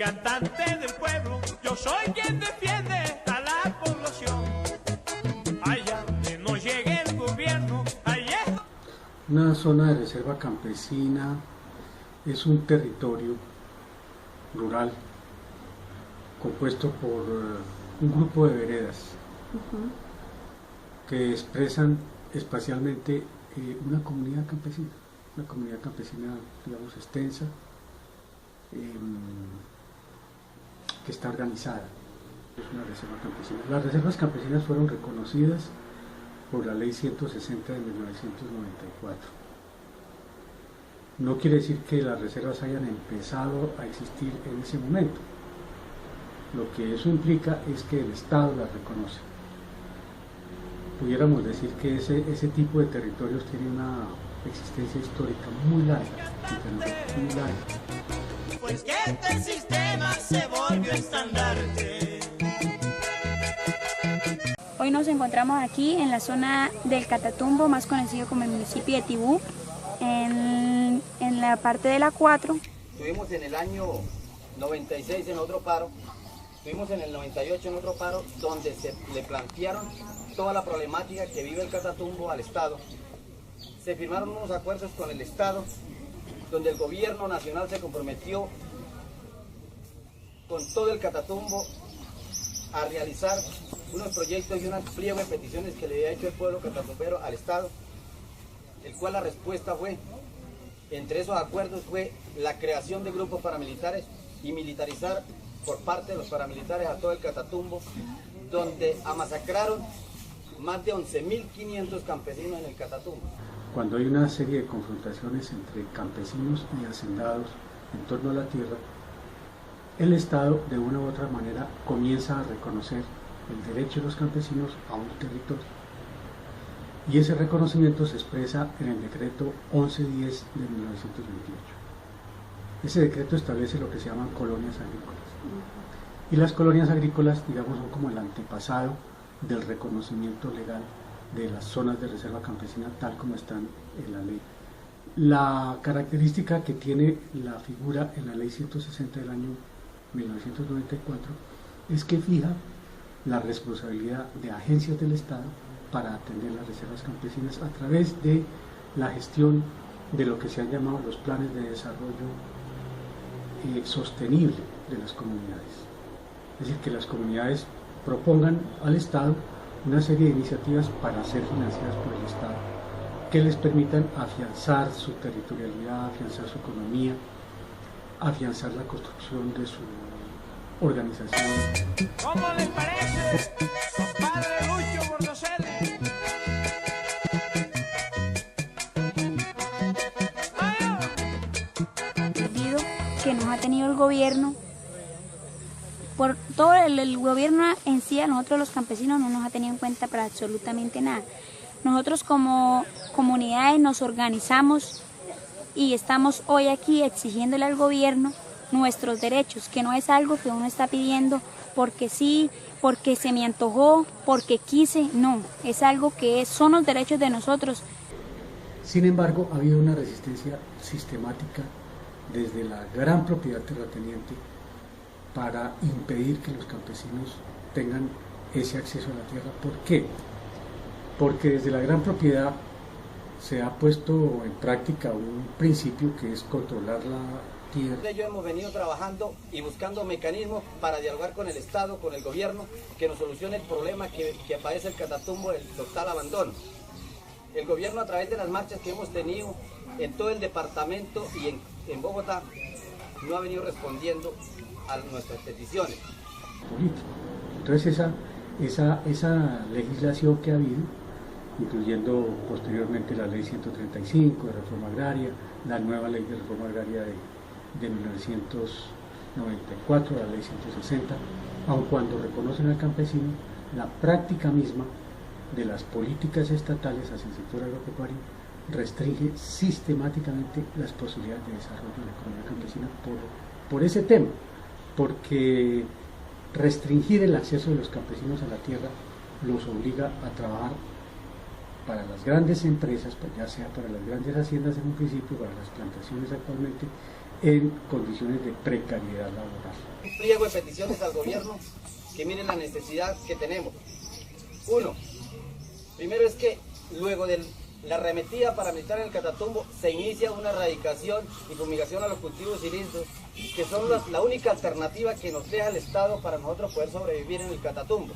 cantante del pueblo, yo soy quien defiende a la población. Allá donde no llegue el gobierno, allá. Una zona de reserva campesina es un territorio rural compuesto por un grupo de veredas que expresan espacialmente una comunidad campesina, digamos, extensa, que está organizada. Es una reserva campesina. Las reservas campesinas fueron reconocidas por la Ley 160 de 1994. No quiere decir que las reservas hayan empezado a existir en ese momento. Lo que eso implica es que el Estado las reconoce. Pudiéramos decir que ese tipo de territorios tiene una existencia histórica muy larga, muy larga. Pues que este sistema se volvió estandarte. Hoy nos encontramos aquí en la zona del Catatumbo, más conocido como el municipio de Tibú, en la parte de la 4. Estuvimos en el año 96 en otro paro, estuvimos en el 98 en otro paro, donde se le plantearon toda la problemática que vive el Catatumbo al Estado. Se firmaron unos acuerdos con el Estado, donde el gobierno nacional se comprometió con todo el Catatumbo a realizar unos proyectos y unas pliego de peticiones que le había hecho el pueblo catatumbero al Estado, el cual la respuesta fue, entre esos acuerdos fue la creación de grupos paramilitares y militarizar por parte de los paramilitares a todo el Catatumbo, donde amasacraron más de 11.500 campesinos en el Catatumbo. Cuando hay una serie de confrontaciones entre campesinos y hacendados en torno a la tierra, el Estado de una u otra manera comienza a reconocer el derecho de los campesinos a un territorio. Y ese reconocimiento se expresa en el decreto 1110 de 1928. Ese decreto establece lo que se llaman colonias agrícolas. Y las colonias agrícolas, digamos, son como el antepasado del reconocimiento legal de las zonas de reserva campesina tal como están en la ley. La característica que tiene la figura en la ley 160 del año 1994 es que fija la responsabilidad de agencias del Estado para atender las reservas campesinas a través de la gestión de lo que se han llamado los planes de desarrollo sostenible de las comunidades. Es decir, que las comunidades propongan al Estado una serie de iniciativas para ser financiadas por el Estado que les permitan afianzar su territorialidad, afianzar su economía, afianzar la construcción de su organización. ¿Cómo les parece, compadre Lucho Bordoselli? Que nos ha tenido el gobierno, por todo el gobierno en sí, a nosotros los campesinos no nos ha tenido en cuenta para absolutamente nada. Nosotros como comunidades nos organizamos y estamos hoy aquí exigiéndole al gobierno nuestros derechos, que no es algo que uno está pidiendo porque sí, porque se me antojó, porque quise, no, es algo que son los derechos de nosotros. Sin embargo, ha habido una resistencia sistemática desde la gran propiedad terrateniente para impedir que los campesinos tengan ese acceso a la tierra. ¿Por qué? Porque desde la gran propiedad se ha puesto en práctica un principio que es controlar la tierra. Ellos hemos venido trabajando y buscando mecanismos para dialogar con el Estado, con el gobierno, que nos solucione el problema que padece el Catatumbo, el total abandono. El gobierno, a través de las marchas que hemos tenido en todo el departamento y en Bogotá, no ha venido respondiendo a nuestras peticiones. Entonces esa legislación que ha habido, incluyendo posteriormente la ley 135 de reforma agraria, la nueva ley de reforma agraria de 1994, la ley 160, aun cuando reconocen al campesino, la práctica misma de las políticas estatales hacia el sector agropecuario restringe sistemáticamente las posibilidades de desarrollo de la economía campesina por ese tema, porque restringir el acceso de los campesinos a la tierra los obliga a trabajar para las grandes empresas, pues ya sea para las grandes haciendas en un principio, para las plantaciones actualmente, en condiciones de precariedad laboral. Un pliego de peticiones al gobierno que miren la necesidad que tenemos. Uno, primero es que luego de la arremetida paramilitar en el Catatumbo se inicia una erradicación y fumigación a los cultivos ilícitos, que son la única alternativa que nos deja el Estado para nosotros poder sobrevivir en el Catatumbo.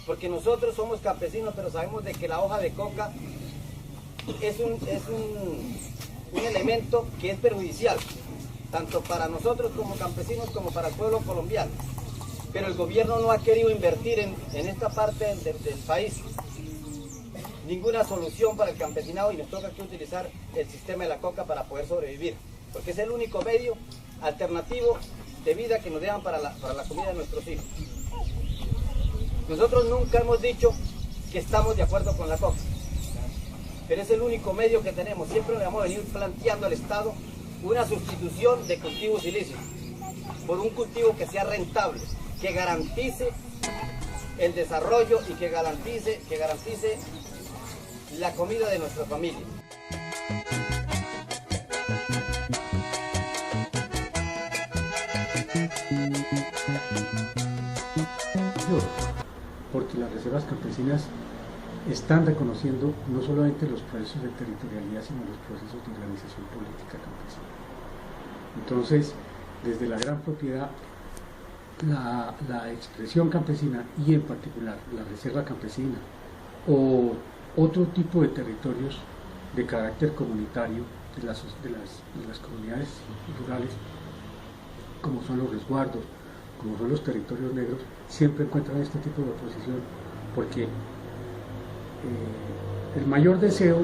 Porque nosotros somos campesinos, pero sabemos de que la hoja de coca es un elemento que es perjudicial, tanto para nosotros como campesinos como para el pueblo colombiano. Pero el gobierno no ha querido invertir en esta parte del país ninguna solución para el campesinado y nos toca que utilizar el sistema de la coca para poder sobrevivir, porque es el único medio alternativo de vida que nos dejan para la comida de nuestros hijos. Nosotros nunca hemos dicho que estamos de acuerdo con la coca, pero es el único medio que tenemos. Siempre le vamos a venir planteando al Estado una sustitución de cultivos ilícitos por un cultivo que sea rentable, que garantice el desarrollo y que garantice la comida de nuestra familia. Porque las reservas campesinas están reconociendo no solamente los procesos de territorialidad, sino los procesos de organización política campesina. Entonces, desde la gran propiedad, la expresión campesina y en particular la reserva campesina o otro tipo de territorios de carácter comunitario de las comunidades rurales, como son los resguardos, como son los territorios negros, siempre encuentran este tipo de oposición, porque el mayor deseo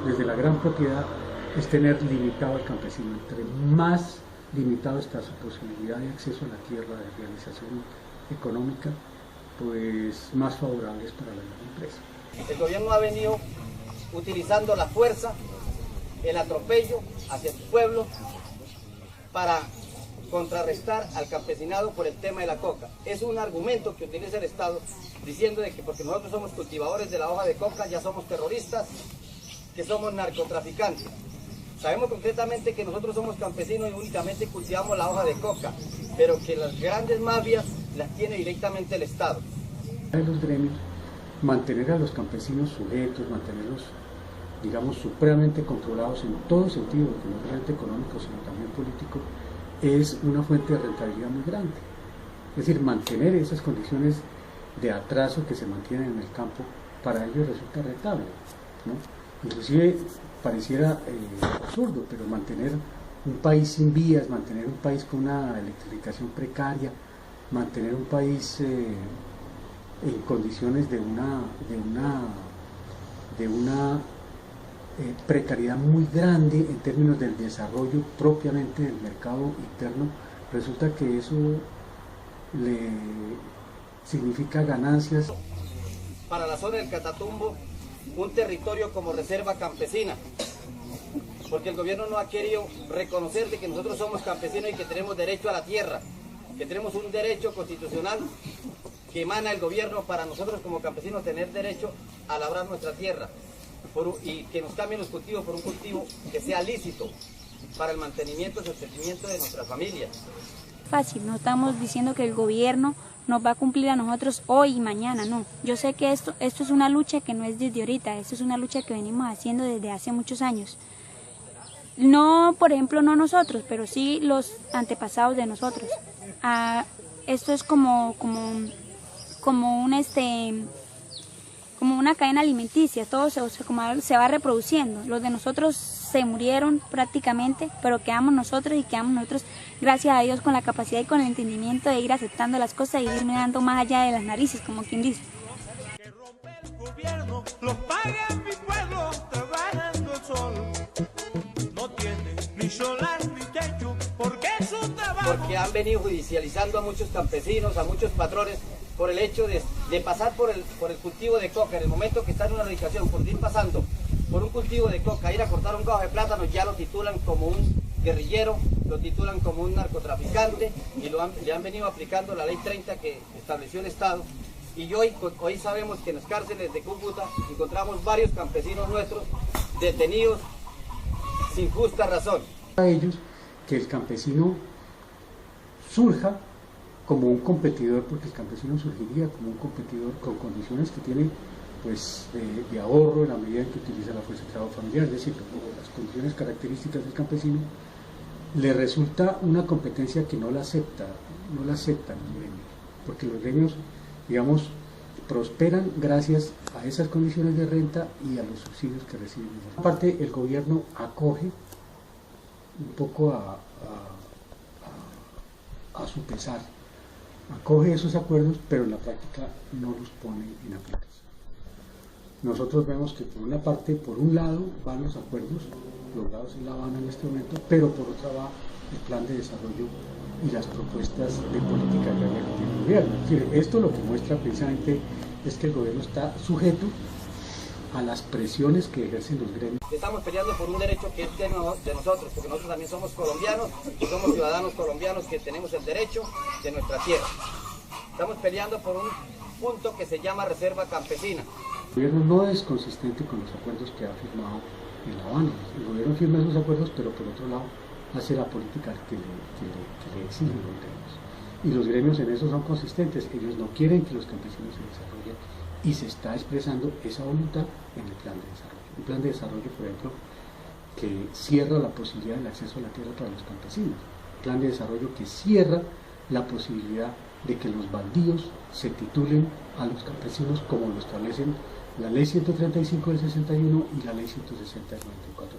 desde la gran propiedad es tener limitado al campesino. Entre más limitado está su posibilidad de acceso a la tierra, de realización económica, pues más favorable es para la gran empresa. El gobierno ha venido utilizando la fuerza, el atropello hacia su pueblo para contrarrestar al campesinado por el tema de la coca. Es un argumento que utiliza el Estado diciendo de que porque nosotros somos cultivadores de la hoja de coca ya somos terroristas, que somos narcotraficantes. Sabemos concretamente que nosotros somos campesinos y únicamente cultivamos la hoja de coca, pero que las grandes mafias las tiene directamente el Estado. Los gremios, mantener a los campesinos sujetos, mantenerlos, digamos, supremamente controlados en todo sentido, no solamente económico, sino también político, es una fuente de rentabilidad muy grande. Es decir, mantener esas condiciones de atraso que se mantienen en el campo, para ellos resulta rentable, ¿no? Inclusive pareciera absurdo, pero mantener un país sin vías, mantener un país con una electrificación precaria, mantener un país en condiciones de una precariedad muy grande en términos del desarrollo propiamente del mercado interno, resulta que eso le significa ganancias. Para la zona del Catatumbo, un territorio como reserva campesina, porque el gobierno no ha querido reconocer de que nosotros somos campesinos y que tenemos derecho a la tierra, que tenemos un derecho constitucional que emana el gobierno para nosotros como campesinos tener derecho a labrar nuestra tierra y que nos cambien los cultivos por un cultivo que sea lícito para el mantenimiento y sostenimiento de nuestra familia. Fácil, no estamos diciendo que el gobierno nos va a cumplir a nosotros hoy y mañana, no. Yo sé que esto es una lucha que no es desde ahorita, esto es una lucha que venimos haciendo desde hace muchos años. No, por ejemplo, no nosotros, pero sí los antepasados de nosotros. Esto es como una cadena alimenticia, todo se va reproduciendo. Los de nosotros se murieron prácticamente, pero quedamos nosotros gracias a Dios con la capacidad y con el entendimiento de ir aceptando las cosas y ir mirando más allá de las narices, como quien dice. Que rompe el gobierno, los paga mi pueblo, trabajando el sol. No tiene ni solar ni techo, porque es un trabajo. Porque han venido judicializando a muchos campesinos, a muchos patrones, por el hecho de pasar por el cultivo de coca. En el momento que está en una erradicación, por ir pasando por un cultivo de coca, ir a cortar un gajo de plátano, ya lo titulan como un guerrillero, lo titulan como un narcotraficante y le han venido aplicando la ley 30 que estableció el Estado. Y hoy sabemos que en las cárceles de Cúcuta encontramos varios campesinos nuestros detenidos sin justa razón. A ellos que el campesino surja como un competidor, porque el campesino surgiría como un competidor con condiciones que tiene pues de ahorro en la medida en que utiliza la fuerza de trabajo familiar, es decir, las condiciones características del campesino, le resulta una competencia que no la aceptan los gremios, porque los gremios, digamos, prosperan gracias a esas condiciones de renta y a los subsidios que reciben. Aparte, el gobierno acoge un poco a su pesar, acoge esos acuerdos, pero en la práctica no los pone en aplicación. Nosotros vemos que por una parte, por un lado van los acuerdos logrados en La Habana en este momento, pero por otra va el plan de desarrollo y las propuestas de política agraria que tiene el gobierno. Es decir, esto lo que muestra precisamente es que el gobierno está sujeto a las presiones que ejercen los gremios. Estamos peleando por un derecho que es de nosotros, porque nosotros también somos colombianos y somos ciudadanos colombianos que tenemos el derecho de nuestra tierra. Estamos peleando por un punto que se llama reserva campesina. El gobierno no es consistente con los acuerdos que ha firmado en La Habana. El gobierno firma esos acuerdos, pero por otro lado hace la política que le exigen los gremios. Y los gremios en eso son consistentes. Ellos no quieren que los campesinos se desarrollen y se está expresando esa voluntad en el plan de desarrollo. Un plan de desarrollo, por ejemplo, que cierra la posibilidad del acceso a la tierra para los campesinos. Un plan de desarrollo que cierra la posibilidad de que los baldíos se titulen a los campesinos como lo establecen la ley 135 del 61 y la ley 160 del 94.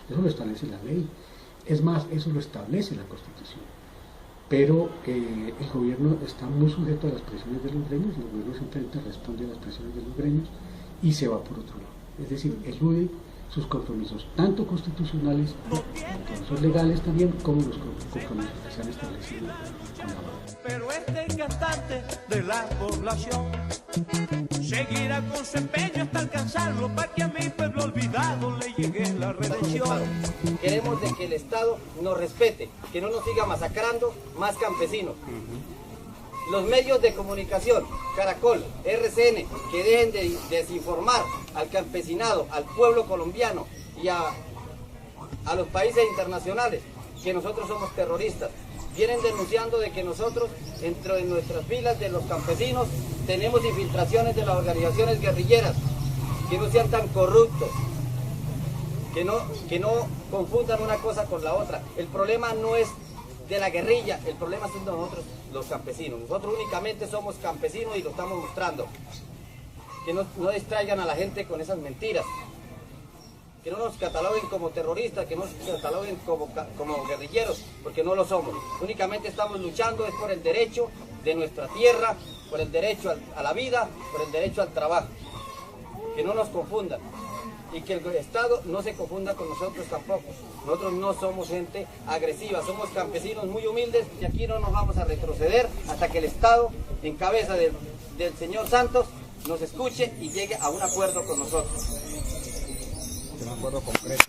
Eso lo establece la ley. Es más, eso lo establece la Constitución. Pero el gobierno está muy sujeto a las presiones de los gremios, el gobierno simplemente responde a las presiones de los gremios y se va por otro lado. Es decir, elude sus compromisos, tanto constitucionales, compromisos legales también, como los compromisos que se han establecido con la ley. Pero este cantante de la población seguirá con su empeño hasta alcanzarlo, para que a mi pueblo olvidado le llegue la redención. Queremos de que el Estado nos respete, que no nos siga masacrando más campesinos. Los medios de comunicación, Caracol, RCN, que dejen de desinformar al campesinado, al pueblo colombiano y a los países internacionales, que nosotros somos terroristas. Vienen denunciando de que nosotros, dentro de nuestras filas de los campesinos, tenemos infiltraciones de las organizaciones guerrilleras, que no sean tan corruptos, que no confundan una cosa con la otra. El problema no es de la guerrilla, el problema es de nosotros los campesinos. Nosotros únicamente somos campesinos y lo estamos mostrando. Que no distraigan a la gente con esas mentiras. Que no nos cataloguen como terroristas, que no nos cataloguen como guerrilleros, porque no lo somos. Únicamente estamos luchando es por el derecho de nuestra tierra, por el derecho a la vida, por el derecho al trabajo. Que no nos confundan. Y que el Estado no se confunda con nosotros tampoco. Nosotros no somos gente agresiva, somos campesinos muy humildes y aquí no nos vamos a retroceder hasta que el Estado, en cabeza del señor Santos, nos escuche y llegue a un acuerdo con nosotros. Un acuerdo concreto.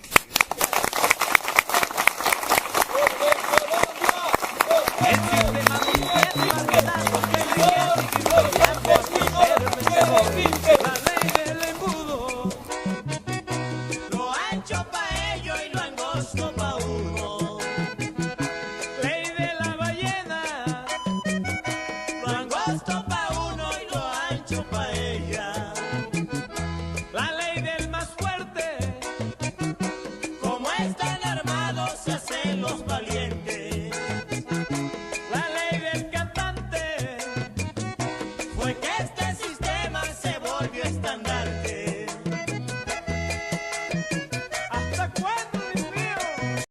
Los valientes, la ley de